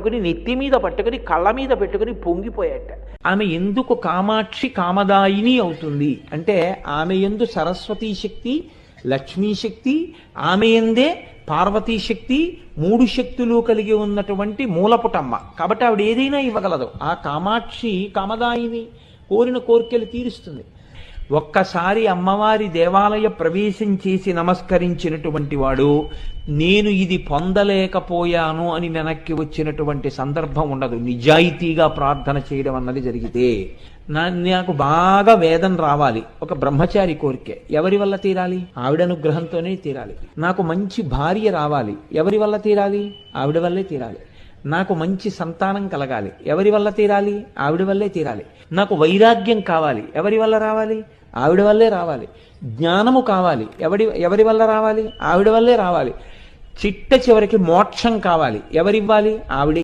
పట్టుకుని నెత్తి మీద పట్టుకుని కళ్ళ మీద పెట్టుకుని పొంగిపోయాట. ఆమె ఎందుకు కామాక్షి కామదాయిని అవుతుంది అంటే ఆమె యందు సరస్వతీ శక్తి, లక్ష్మీ శక్తి, ఆమె యందే పార్వతీ శక్తి, మూడు శక్తులు కలిగి ఉన్నటువంటి మూలపుటమ్మ. కాబట్టి ఆవిడ ఏదైనా ఇవ్వగలదు. ఆ కామాక్షి కామదాయిని, కోరిన కోరికలు తీరుస్తుంది. ఒక్కసారి అమ్మవారి దేవాలయ ప్రవేశం చేసి నమస్కరించినటువంటి వాడు నేను ఇది పొందలేకపోయాను అని వెనక్కి వచ్చినటువంటి సందర్భం ఉండదు. నిజాయితీగా ప్రార్థన చేయడం అన్నది జరిగితే నాకు బాగా వేదన రావాలి, ఒక బ్రహ్మచారి కోరికే, ఎవరి వల్ల తీరాలి? ఆవిడ అనుగ్రహంతోనే తీరాలి. నాకు మంచి భార్య రావాలి, ఎవరి వల్ల తీరాలి? ఆవిడ వల్లే తీరాలి. నాకు మంచి సంతానం కలగాలి, ఎవరి వల్ల తీరాలి? ఆవిడ వల్లే తీరాలి. నాకు వైరాగ్యం కావాలి, ఎవరి వల్ల రావాలి? ఆవిడ వల్లే రావాలి. జ్ఞానము కావాలి, ఎవరి వల్ల రావాలి? ఆవిడ వల్లే రావాలి. చిట్ట చివరికి మోక్షం కావాలి, ఎవరివ్వాలి? ఆవిడే.